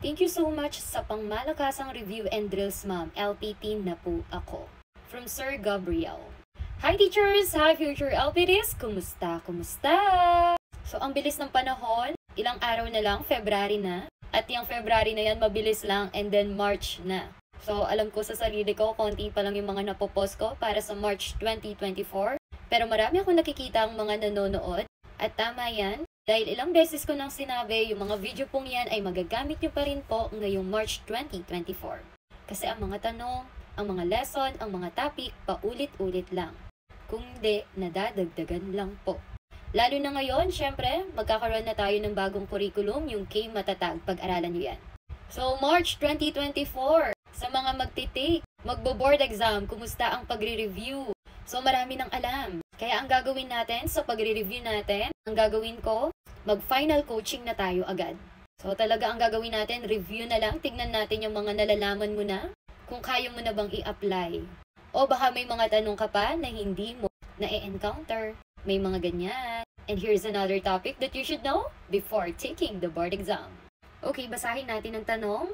Thank you so much sa pangmalakasang review and drills, ma'am. LPT na po ako. From Sir Gabriel. Hi teachers! Hi future LPTs! Kumusta? Kumusta? So ang bilis ng panahon, ilang araw na lang, February na. At yung February na yan, mabilis lang, and then March na. So alam ko sa sarili ko, konti pa lang yung mga napopost ko para sa March 2024. Pero marami akong nakikita ang mga nanonood. At tama yan, dahil ilang beses ko nang sinabi, yung mga video pong yan ay magagamit nyo pa rin po ngayong March 2024. Kasi ang mga tanong, ang mga lesson, ang mga topic, paulit-ulit lang. Kung hindi, nadadagdagan lang po. Lalo na ngayon, syempre, magkakaroon na tayo ng bagong curriculum, yung K Matatag, pag-aralan nyo yan. So, March 2024, sa mga magtitake, magbo-board exam, kumusta ang pagre-review? So, marami nang alam. Kaya ang gagawin natin sa pagre-review natin, ang gagawin ko, mag-final coaching na tayo agad. So, talaga ang gagawin natin, review na lang, tignan natin yung mga nalalaman mo na, kung kaya mo na bang i-apply. O baka may mga tanong ka pa na hindi mo na-encounter. May mga ganyan. And here's another topic that you should know before taking the board exam. Okay, basahin natin ang tanong.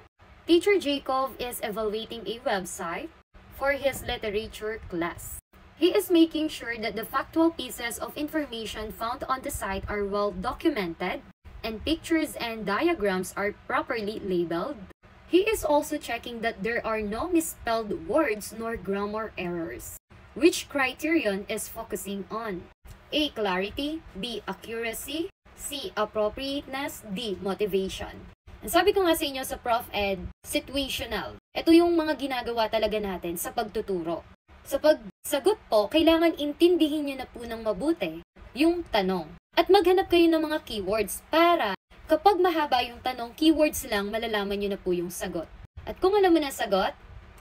Teacher Jacob is evaluating a website for his literature class. He is making sure that the factual pieces of information found on the site are well documented and pictures and diagrams are properly labeled. He is also checking that there are no misspelled words nor grammar errors. Which criterion is focusing on? A. Clarity. B. Accuracy. C. Appropriateness. D. Motivation. Ang sabi ko nga sa inyo sa Prof. Ed, situational. Ito yung mga ginagawa talaga natin sa pagtuturo. Sa pagsagot po, kailangan intindihin nyo na po ng mabuti yung tanong. At maghanap kayo ng mga keywords para kapag mahaba yung tanong, keywords lang, malalaman nyo na po yung sagot. At kung alam mo na sagot,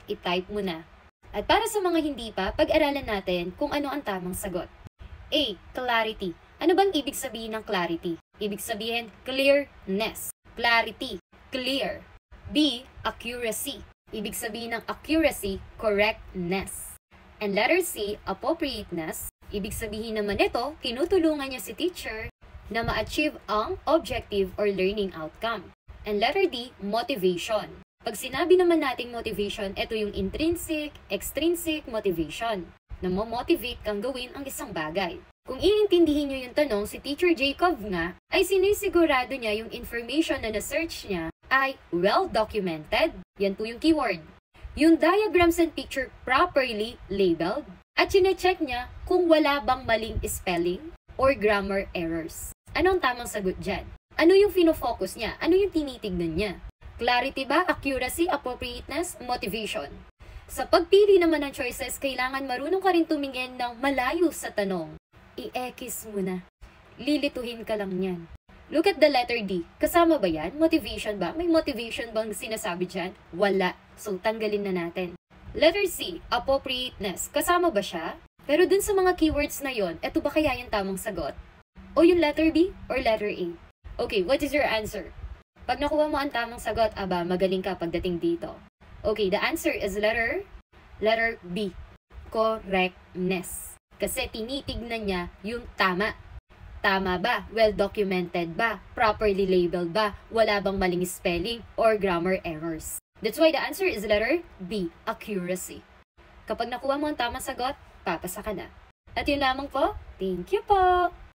i-type mo na. At para sa mga hindi pa, pag-aralan natin kung ano ang tamang sagot. A. Clarity. Ano bang ibig sabihin ng clarity? Ibig sabihin, clearness. Clarity. Clear. B. Accuracy. Ibig sabihin ng accuracy, correctness. And letter C, appropriateness. Ibig sabihin naman ito, tinutulungan niya si teacher na ma-achieve ang objective or learning outcome. And letter D, motivation. Pag sinabi naman nating motivation, ito yung intrinsic, extrinsic motivation. Na mo-motivate kang gawin ang isang bagay. Kung iintindihin nyo yung tanong, si Teacher Jacob nga, ay sinisigurado niya yung information na na-search niya ay well-documented. Yan po yung keyword. Yung diagrams and picture properly labeled. At sinecheck niya kung wala bang maling spelling or grammar errors. Anong tamang sagot dyan? Ano yung fino-focus niya? Ano yung tinitignan niya? Clarity ba? Accuracy? Appropriateness? Motivation? Sa pagpili naman ng choices, kailangan marunong ka rin tumingin ng malayo sa tanong. I-X mo na. Lilituhin ka lang yan. Look at the letter D. Kasama ba yan? Motivation ba? May motivation bang sinasabi dyan? Wala. So, tanggalin na natin. Letter C. Appropriateness. Kasama ba siya? Pero dun sa mga keywords na yon, eto ba kaya yung tamang sagot? O yung letter B or letter A? Okay, what is your answer? Pag nakuha mo ang tamang sagot, aba, magaling ka pagdating dito. Okay, the answer is letter B. Correctness. Kasi tinitignan niya yung tama. Tama ba? Well-documented ba? Properly labeled ba? Wala bang maling spelling or grammar errors? That's why the answer is letter B, accuracy. Kapag nakuha mo ang tamang sagot, papasa ka na. At yun lamang po. Thank you po!